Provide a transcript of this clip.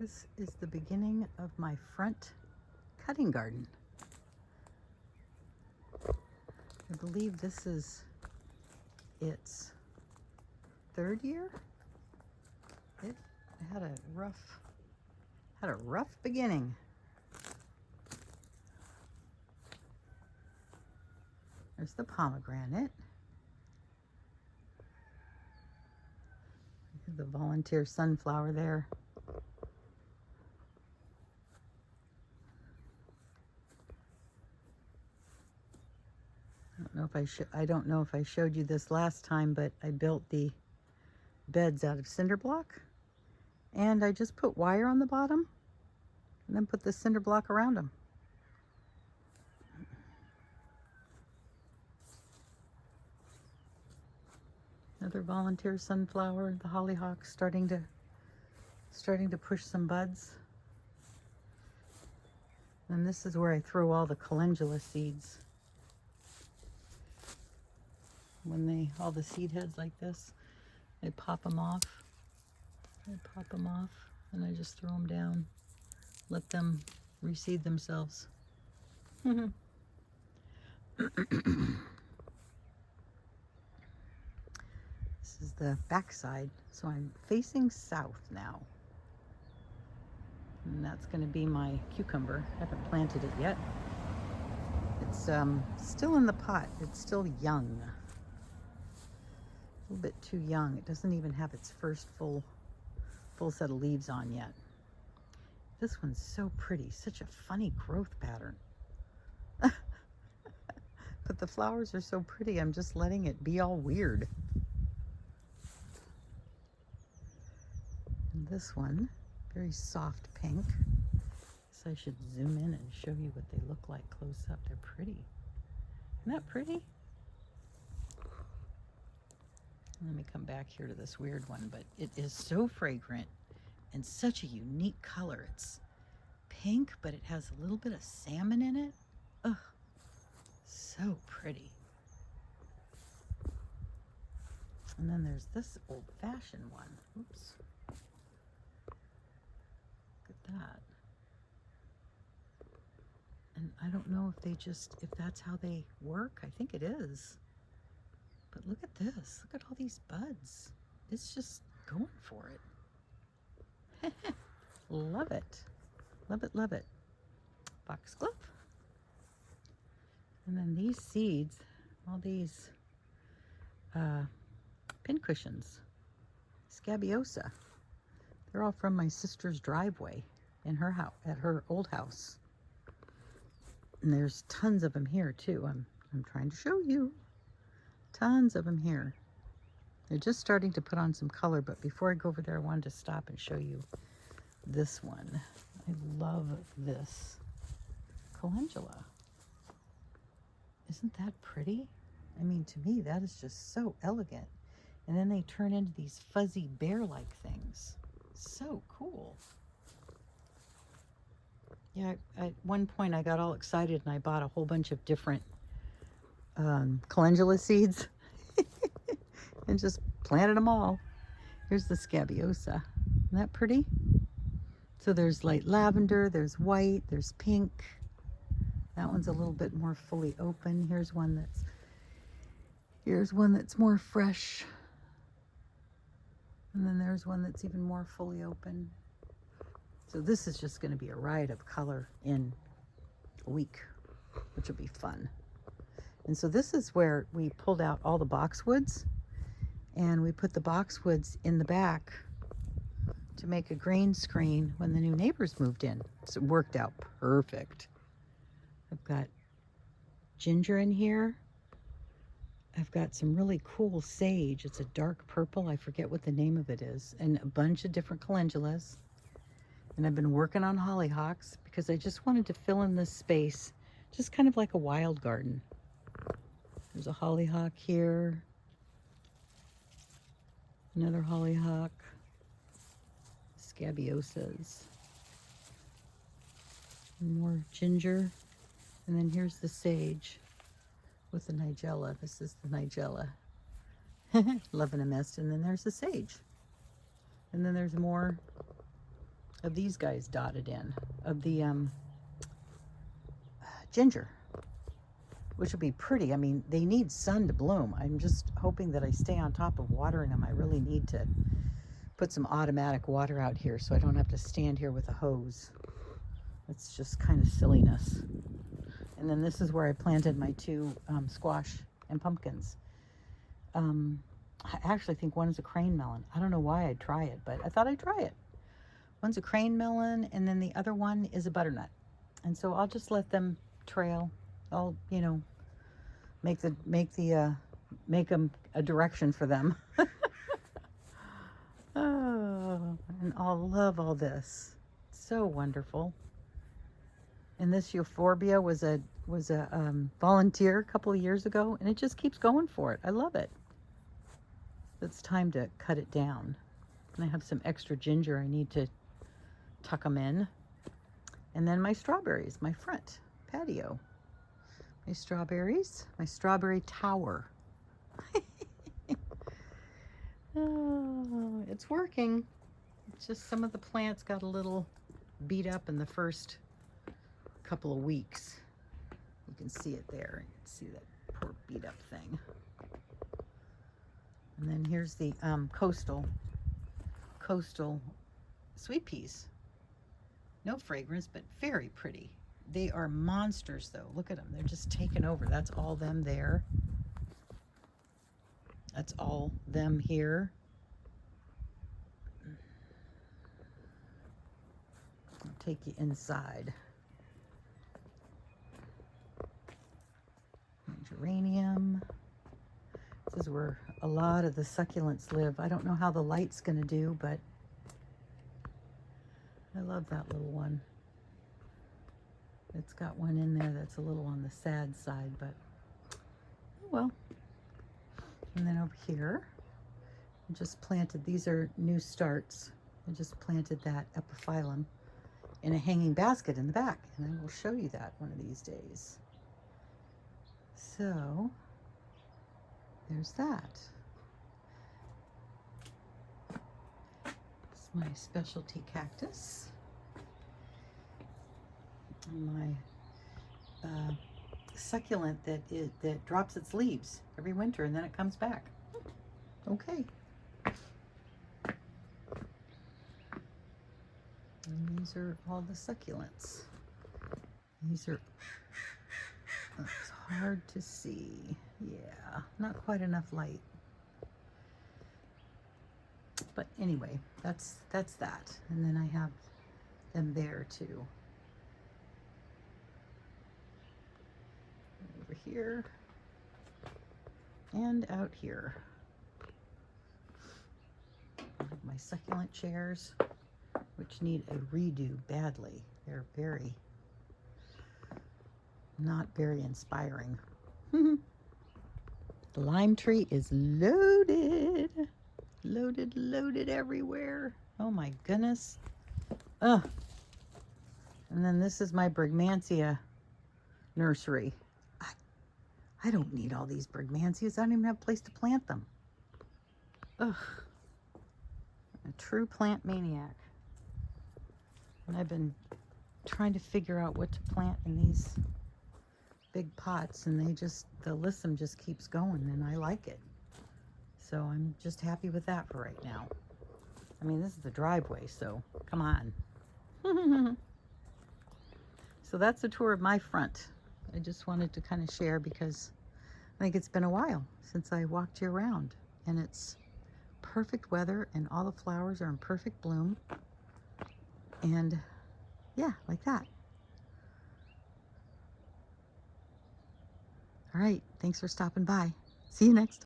This is the beginning of my front cutting garden. I believe this is its third year. It had a rough beginning. There's the pomegranate. The volunteer sunflower there. I don't know if I showed you this last time, but I built the beds out of cinder block, and I just put wire on the bottom and then put the cinder block around them. Another volunteer sunflower, the hollyhock starting to push some buds. And this is where I throw all the calendula seeds. When all the seed heads like this, I pop them off. And I just throw them down. Let them reseed themselves. This is the back side, so I'm facing south now. And that's going to be my cucumber. I haven't planted it yet. It's still in the pot. It's still young. A little bit too young. It doesn't even have its first full set of leaves on yet. This one's so pretty. Such a funny growth pattern. But the flowers are so pretty, I'm just letting it be all weird. And this one, very soft pink. So I should zoom in and show you what they look like close up. They're pretty. Isn't that pretty? Let me come back here to this weird one, but it is so fragrant and such a unique color. It's pink, but it has a little bit of salmon in it. Ugh, so pretty. And then there's this old-fashioned one. Oops. Look at that. And I don't know if that's how they work. I think it is. But look at this. Look at all these buds. It's just going for it. Love it. Love it, love it. Foxglove. And then these seeds, all these pincushions, scabiosa. They're all from my sister's driveway in her house, at her old house. And there's tons of them here too. I'm trying to show you. Tons of them here. They're just starting to put on some color, but before I go over there, I wanted to stop and show you this one. I love this calendula. Isn't that pretty? I mean, to me, that is just so elegant. And then they turn into these fuzzy bear-like things. So cool. Yeah, at one point I got all excited and I bought a whole bunch of different calendula seeds and just planted them all. Here's the scabiosa. Isn't that pretty? So there's light lavender, there's white, there's pink. That one's a little bit more fully open. Here's one that's more fresh. And then there's one that's even more fully open. So this is just going to be a riot of color in a week, which will be fun. And so this is where we pulled out all the boxwoods, and we put the boxwoods in the back to make a green screen when the new neighbors moved in. So it worked out perfect. I've got ginger in here. I've got some really cool sage. It's a dark purple. I forget what the name of it is. And a bunch of different calendulas. And I've been working on hollyhocks because I just wanted to fill in this space, just kind of like a wild garden. There's a hollyhock here. Another hollyhock. Scabiosas. More ginger. And then here's the sage with the nigella. This is the nigella. Loving a mist. And then there's the sage. And then there's more of these guys dotted in, of the ginger, which will be pretty. I mean, they need sun to bloom. I'm just hoping that I stay on top of watering them. I really need to put some automatic water out here so I don't have to stand here with a hose. It's just kind of silliness. And then this is where I planted my two squash and pumpkins. I actually think one is a crane melon. I don't know why I'd try it, but I thought I'd try it. One's a crane melon, and then the other one is a butternut. And so I'll just let them trail. I'll, you know, make them a direction for them. Oh, and I'll love all this. So wonderful. And this euphorbia was a volunteer a couple of years ago, and it just keeps going for it. I love it. It's time to cut it down. And I have some extra ginger. I need to tuck them in. And then my strawberries, my front patio. My strawberries, my strawberry tower. Oh, it's working. It's just some of the plants got a little beat up in the first couple of weeks. You can see it there. You can see that poor beat up thing. And then here's the coastal sweet peas. No fragrance, but very pretty. They are monsters though. Look at them. They're just taken over. That's all them there. That's all them here. I'll take you inside. Geranium. This is where a lot of the succulents live. I don't know how the light's going to do, but I love that little one. It's got one in there that's a little on the sad side, but oh well. And then over here, I just planted, these are new starts. I just planted that epiphyllum in a hanging basket in the back, and I will show you that one of these days. So there's that. It's my specialty cactus. And my succulent that drops its leaves every winter and then it comes back. Okay. And these are all the succulents. These are, it's hard to see. Yeah, not quite enough light. But anyway, that's that. And then I have them there too. Over here and out here. My succulent chairs, which need a redo badly. They're not very inspiring. The lime tree is loaded. Loaded everywhere. Oh my goodness. Ugh. And then this is my Brigmansia nursery. I don't need all these Brigmansias. I don't even have a place to plant them. Ugh. A true plant maniac. And I've been trying to figure out what to plant in these big pots, and the alyssum just keeps going, and I like it. So I'm just happy with that for right now. I mean, this is the driveway, so come on. So that's a tour of my front. I just wanted to kind of share because I think it's been a while since I walked you around, and it's perfect weather and all the flowers are in perfect bloom. And yeah, like that. All right, thanks for stopping by. See you next time.